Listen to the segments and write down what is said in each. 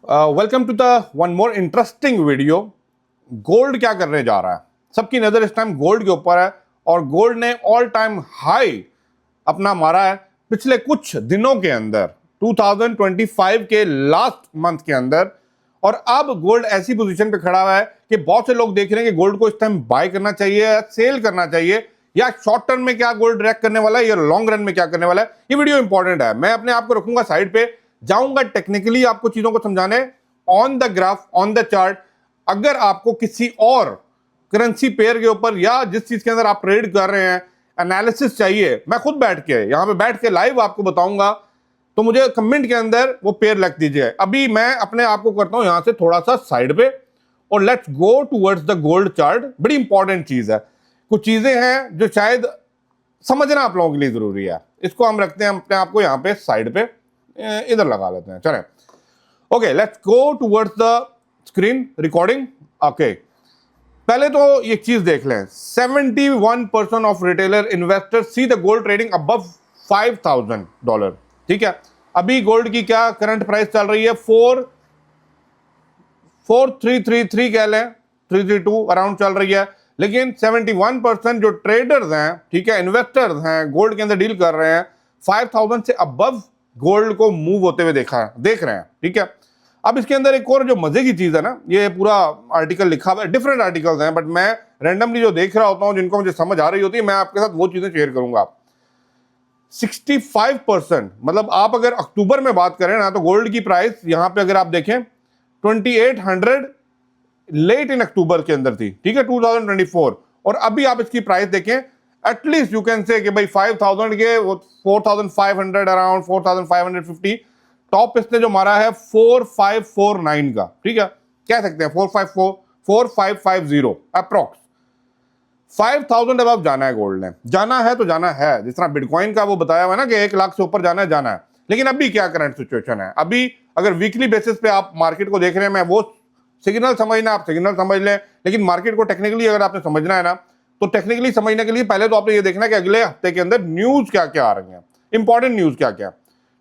Welcome to the one more interesting video. Gold क्या करने जा रहा है? सबकी नज़र इस टाइम गोल्ड के ऊपर है और गोल्ड ने ऑल टाइम हाई अपना मारा है पिछले कुछ दिनों के अंदर, 2025 के लास्ट मंथ के अंदर। और अब गोल्ड ऐसी पोजीशन पे खड़ा हुआ है कि बहुत से लोग देख रहे हैं कि गोल्ड को इस टाइम बाय करना चाहिए, सेल करना चाहिए, या शॉर्ट टर्म में क्या गोल्ड रिएक्ट करने वाला है या लॉन्ग रन में क्या करने वाला है। ये वीडियो इंपॉर्टेंट है। मैं अपने आप को रखूंगा साइड पे, जाऊंगा टेक्निकली आपको चीजों को समझाने on the graph, on the chart. अगर आपको किसी और करेंसी पेयर के ऊपर या जिस चीज के अंदर आप ट्रेड कर रहे हैं एनालिसिस चाहिए, मैं खुद बैठ के यहां पे बैठ के लाइव आपको बताऊंगा, तो मुझे कमेंट के अंदर वो पेयर लिख दीजिए। अभी मैं अपने आप को करता हूं यहां से थोड़ा सा साइड पे और let's go towards the gold chart. बड़ी इंपॉर्टेंट चीज है, कुछ चीजें हैं जो शायद समझना आप लोगों के लिए जरूरी है। इसको हम रखते हैं अपने आप को यहां पे साइड पे, इधर लगा लेते हैं। चलें, okay, let's go towards the screen recording. Okay, पहले तो एक चीज देख लें, 71% of retailer investors see the gold trading above $5,000। ठीक है, अभी गोल्ड की क्या करंट प्राइस चल रही है? 4333 कह लें, 332 अराउंड चल रही है। लेकिन 71% जो ट्रेडर्स हैं, ठीक है, इन्वेस्टर्स हैं, गोल्ड के अंदर डील कर रहे हैं, 5000 से अबव गोल्ड को मूव होते हुए देख रहे हैं। ठीक है, अब इसके अंदर एक और जो मजे की चीज है ना, ये पूरा आर्टिकल लिखा हुआ है, डिफरेंट आर्टिकल्स हैं, बट मैं रैंडमली जो देख रहा होता हूं, जिनको मुझे समझ आ रही होती है, मैं आपके साथ वो चीजें शेयर करूंगा। 65%, मतलब आप अगर अक्टूबर में बात करें ना, तो गोल्ड की प्राइस यहां पे अगर आप देखें 2800 लेट इन अक्टूबर के अंदर थी, ठीक है, 2024। और अभी आप इसकी प्राइस देखें, एटलीस्ट यू कैन से कि भाई 5000 के 4500 अराउंड 4550। टॉप इसने जो मारा है 4549 का, ठीक है, कह सकते हैं 4550 अप्रोक्स। 5000 अब जाना है, गोल्ड ने जाना है तो जाना है। जिस तरह बिटकॉइन का वो बताया हुआ ना कि 1 लाख से ऊपर जाना है। लेकिन अभी क्या करंट सिचुएशन है? अभी अगर वीकली बेसिस पे आप मार्केट को देख रहे हैं, मैं वो सिग्नल समझना, आप सिग्नल समझ लें, लेकिन मार्केट को टेक्निकली अगर आपने समझना है ना, तो टेक्निकली समझने के लिए पहले तो आपने ये देखना कि अगले हफ्ते के अंदर न्यूज क्या क्या आ रही है, इंपॉर्टेंट न्यूज क्या क्या।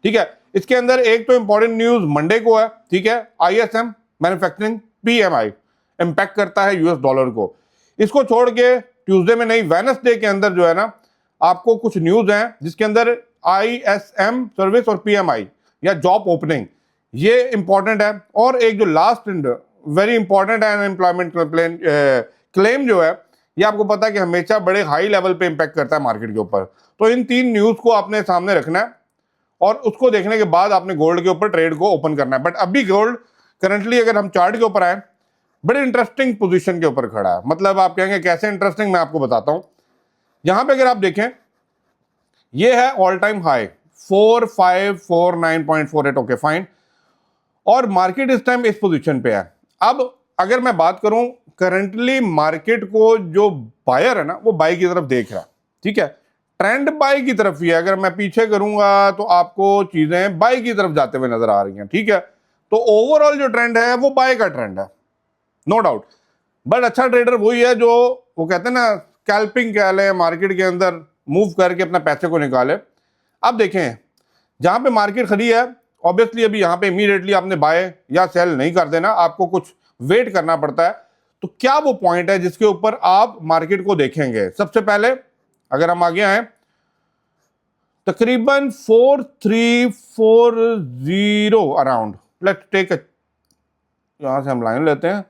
ठीक है, इसके अंदर एक तो इंपॉर्टेंट न्यूज मंडे को है, ठीक है, ISM मैन्युफैक्चरिंग PMI इंपैक्ट करता है यूएस डॉलर को। इसको छोड़ के ट्यूसडे में नहीं, वेडनेसडे के अंदर जो है ना, आपको कुछ न्यूज हैं जिसके अंदर ISM सर्विस और PMI या जॉब ओपनिंग, ये इंपॉर्टेंट है। और एक जो लास्ट वेरी इंपॉर्टेंट है अनएम्प्लॉयमेंट क्लेम जो है, ये आपको पता है कि हमेशा बड़े हाई लेवल पे इंपैक्ट करता है मार्केट के ऊपर। तो इन 3 न्यूज को आपने सामने रखना है और उसको देखने के बाद आपने गोल्ड के ऊपर ट्रेड को ओपन करना है। बट अभी गोल्ड करंटली अगर हम चार्ट के ऊपर आए, बड़े इंटरेस्टिंग पोजीशन के ऊपर खड़ा है। मतलब आप कहेंगे कैसे इंटरेस्टिंग, मैं आपको बताता हूं। यहां पे अगर आप देखें, ये है all time high 4549.48। Okay fine, और मार्केट इस टाइम इस पोजीशन पे है। अब अगर मैं बात करूं, करंटली मार्केट को जो बायर है ना, वो बाई की तरफ देख रहा है। ठीक है, ट्रेंड बाई की तरफ ही है। अगर मैं पीछे करूंगा तो आपको चीजें बाई की तरफ जाते हुए नजर आ रही हैं। ठीक है, तो ओवरऑल जो ट्रेंड है वो बाय का ट्रेंड है, नो डाउट। बट अच्छा ट्रेडर वही है जो, वो कहते हैं ना, स्कैल्पिंग कह लें, मार्केट के अंदर मूव करके अपना पैसे को निकाले। अब देखें, जहां पे मार्केट खड़ी है, ऑब्वियसली अभी यहां पे इमीडिएटली आपने बाय या सेल नहीं कर देना, आपको कुछ वेट करना पड़ता है। तो क्या वो पॉइंट है जिसके ऊपर आप मार्केट को देखेंगे? सबसे पहले अगर हम आगे आए, तकरीबन 4340 अराउंड, लेट्स टेक, यहां से हम लाइन लेते हैं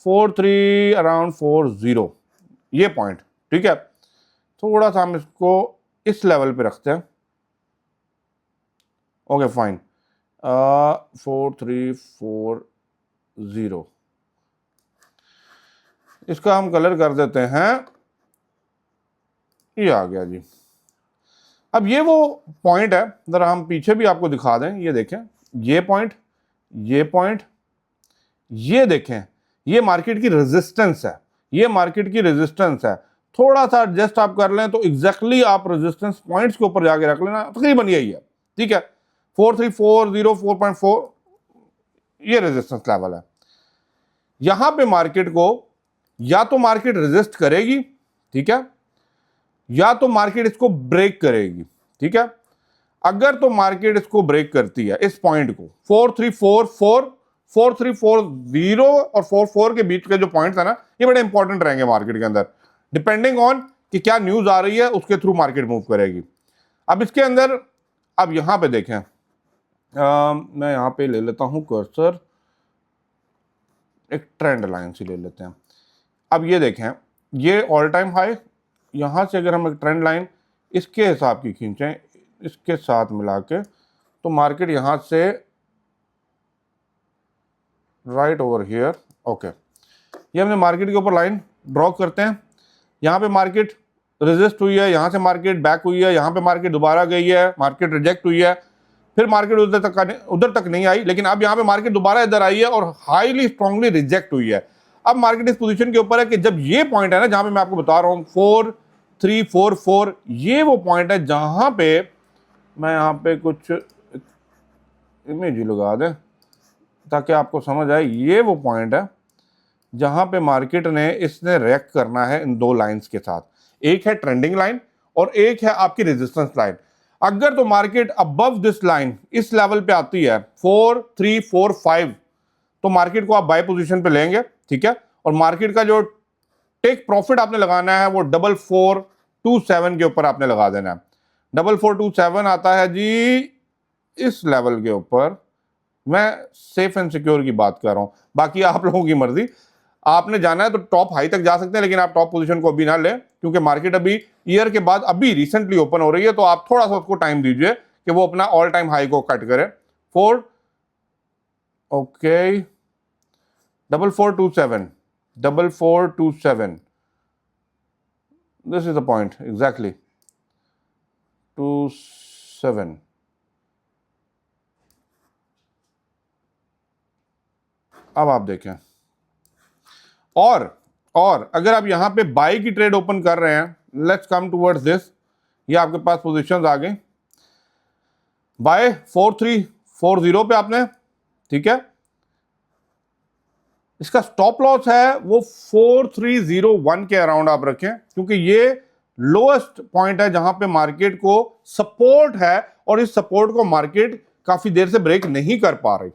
43 अराउंड 40, ये पॉइंट। ठीक है, थोड़ा सा हम इसको इस लेवल पे रखते हैं। ओके फाइन, 4340, इसका हम कलर कर देते हैं, ये आ गया जी। अब ये वो पॉइंट है, जरा हम पीछे भी आपको दिखा दें। ये देखें, ये पॉइंट, ये पॉइंट, ये देखें, ये मार्केट की रेजिस्टेंस है, ये मार्केट की रेजिस्टेंस है। थोड़ा सा एडजस्ट आप कर लें तो एग्जैक्टली आप रेजिस्टेंस पॉइंट्स के ऊपर जाके रख लेना, तकरीबन यही है। ठीक है, 4340 4.4, ये रेजिस्टेंस लेवल है। यहां पे मार्केट को या तो मार्केट रेजिस्ट करेगी, ठीक है, या तो मार्केट इसको ब्रेक करेगी। ठीक है, अगर तो मार्केट इसको ब्रेक करती है, इस पॉइंट को 4344 4340 और 44 के बीच के जो पॉइंट्स है ना, ये बड़े इंपॉर्टेंट रहेंगे मार्केट के अंदर, डिपेंडिंग ऑन कि क्या न्यूज आ रही है उसके थ्रू मार्केट मूव करेगी। अब इसके अंदर अब यहां पे देखें, मैं यहां पे ले लेता हूं कर्सर, एक ट्रेंड लाइन से ले लेते हैं। अब ये देखें, ये ऑल टाइम हाई, यहां से अगर हम एक ट्रेंड लाइन इसके हिसाब की खींचें, इसके साथ मिला के, तो मार्केट यहां से राइट ओवर हियर, ओके, ये हमने मार्केट के ऊपर लाइन ड्रॉ करते हैं। यहाँ पे मार्केट रेजिस्ट हुई है, यहाँ से मार्केट बैक हुई है, यहाँ पे मार्केट दोबारा गई है, मार्केट रिजेक्ट हुई है, फिर मार्केट उधर तक नहीं आई, लेकिन अब यहाँ पे मार्केट दोबारा इधर आई है और हाईली स्ट्रांगली रिजेक्ट हुई है। अब मार्केट इस पोजीशन के ऊपर है कि जब ये पॉइंट है ना, जहाँ पे मैं आपको बता रहा हूँ 4344, ये वो पॉइंट है जहाँ पे मैं यहाँ पे कुछ इमेज ही लगा दें ताकि आपको समझ आए, ये वो पॉइंट है जहां पे मार्केट ने इसने रिएक्ट करना है इन दो लाइंस के साथ, एक है ट्रेंडिंग लाइन और एक है आपकी रेजिस्टेंस लाइन। अगर तो मार्केट अबव दिस लाइन इस लेवल पे आती है 4345, तो मार्केट को आप बाय पोजीशन पे लेंगे, ठीक है, और मार्केट का जो टेक प्रॉफिट आपने लगाना है वो 4427 के ऊपर आपने लगा देना है। 4427 आता है जी इस लेवल के ऊपर, मैं सेफ एंड सिक्योर की बात कर रहा हूं, बाकी आप लोगों की मर्जी, आपने जाना है तो टॉप हाई तक जा सकते हैं, लेकिन आप टॉप पोजीशन को अभी ना लें, क्योंकि मार्केट अभी ईयर के बाद अभी रिसेंटली ओपन हो रही है, तो आप थोड़ा सा उसको टाइम दीजिए कि वो अपना ऑल टाइम हाई को कट करे। 4427 this is the point exactly 27। अब आप देखें, और अगर आप यहां पे बाई की ट्रेड ओपन कर रहे हैं, लेट्स कम टुवर्ड्स दिस, ये आपके पास पोजीशंस आ गई, बाय 4340 पे आपने, ठीक है, इसका स्टॉप लॉस है वो 4301 के अराउंड आप रखें, क्योंकि ये लोएस्ट पॉइंट है जहां पे मार्केट को सपोर्ट है, और इस सपोर्ट को मार्केट काफी देर से ब्रेक नहीं कर पा रही।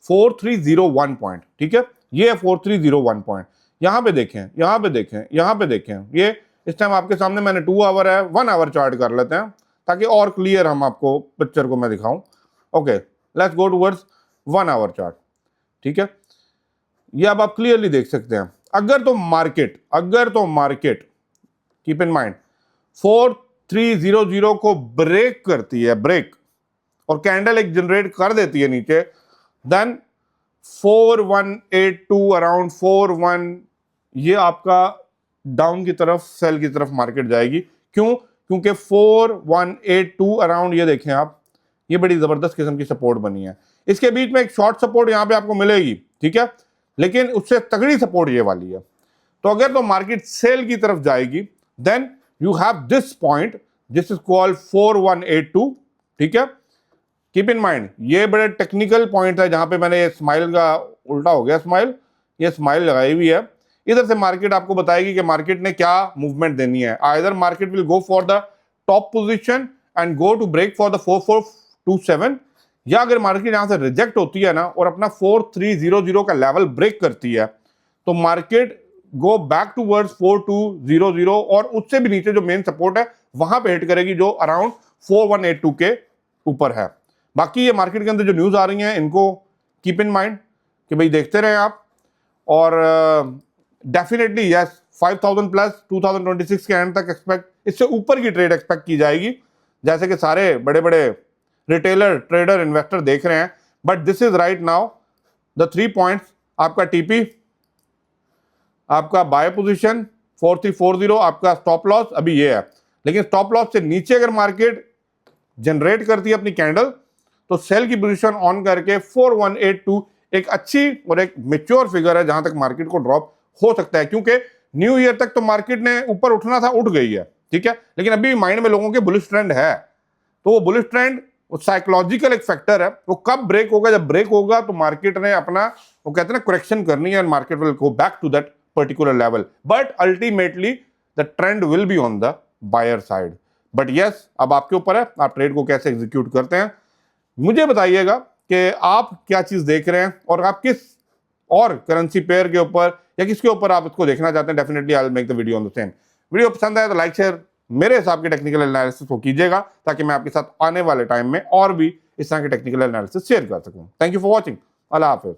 4301 पॉइंट, ठीक है, ये 4301 पॉइंट। यहां पे देखें, यहां पे देखें, यहां पे देखें, ये इस टाइम आपके सामने मैंने 2 आवर है, 1 आवर चार्ट कर लेते हैं ताकि और क्लियर हम आपको पिक्चर को मैं दिखाऊं। Okay, let's go towards 1 our chart, ठीक है, ये अब आप क्लियरली देख सकते हैं। अगर तो मार्केट कीप इन माइंड 4300 को ब्रेक करती है, ब्रेक, और कैंडल एक जनरेट कर देती है नीचे, देन 4182 अराउंड 41, ये आपका डाउन की तरफ, सेल की तरफ मार्केट जाएगी। क्यों? क्योंकि 4182 अराउंड, ये देखें आप, ये बड़ी जबरदस्त किस्म की सपोर्ट बनी है। इसके बीच में एक शॉर्ट सपोर्ट यहां पे आपको मिलेगी, ठीक है, लेकिन उससे तगड़ी सपोर्ट ये वाली है। तो अगर तो मार्केट सेल की तरफ जाएगी, then you have this point, this is called 4182, ठीक है। कीप इन माइंड, ये बड़े टेक्निकल पॉइंट है जहां पे मैंने ये स्माइल का उल्टा हो गया, स्माइल, ये स्माइल लगाई हुई है। इधर से मार्केट आपको बताएगी कि मार्केट ने क्या मूवमेंट देनी है। Either market will go for the top position and go to break for the 4427, या अगर मार्केट यहां से रिजेक्ट होती है ना और अपना 4300 का लेवल ब्रेक करती है, तो मार्केट गो बैक टूवर्ड्स 4200 और उससे भी नीचे जो मेन सपोर्ट है वहां पे हिट करेगी, जो अराउंड 4182 के ऊपर है। बाकी ये मार्केट के अंदर जो न्यूज आ रही हैं, इनको कीप इन माइंड कि भाई देखते रहें आप, और डेफिनेटली यस 5000 प्लस 2026 के एंड तक एक्सपेक्ट, इससे ऊपर की ट्रेड एक्सपेक्ट की जाएगी, जैसे कि सारे बड़े बड़े रिटेलर, ट्रेडर, इन्वेस्टर देख रहे हैं। But this is right now the 3 points, आपका टीपी, आपका बाय पोजीशन 4340, आपका स्टॉप लॉस अभी ये है, लेकिन स्टॉप लॉस से नीचे अगर मार्केट जनरेट करती है अपनी कैंडल, तो सेल की पोजीशन ऑन करके 4182 एक अच्छी और एक मेच्योर फिगर है जहां तक मार्केट को ड्रॉप हो सकता है, क्योंकि न्यू ईयर तक तो मार्केट ने ऊपर उठना था, उठ गई है, ठीक है, लेकिन अभी माइंड में लोगों के बुलिश ट्रेंड है। तो वो बुलिश ट्रेंड, वो साइकोलॉजिकल एक फैक्टर है, वो कब ब्रेक होगा, जब ब्रेक होगा तो मार्केट ने अपना, वो कहते हैं ना, करेक्शन करनी है, and market will go back to that particular level, but ultimately the trend will be on the buyer side. But yes, अब आपके ऊपर है, आप ट्रेड को कैसे एग्जीक्यूट करते हैं। मुझे बताइएगा कि आप क्या चीज़ देख रहे हैं और आप किस और करेंसी पेयर के ऊपर या किसके ऊपर आप इसको देखना चाहते हैं। Definitely I will make the video on the same. Video पसंद आए तो लाइक शेयर मेरे हिसाब के टेक्निकल एनालिसिस को कीजिएगा, ताकि मैं आपके साथ आने वाले टाइम में और भी इस तरह के टेक्निकल एनालिसिस शेयर कर सकूं। Thank you for watching. अल्लाह हाफिज़।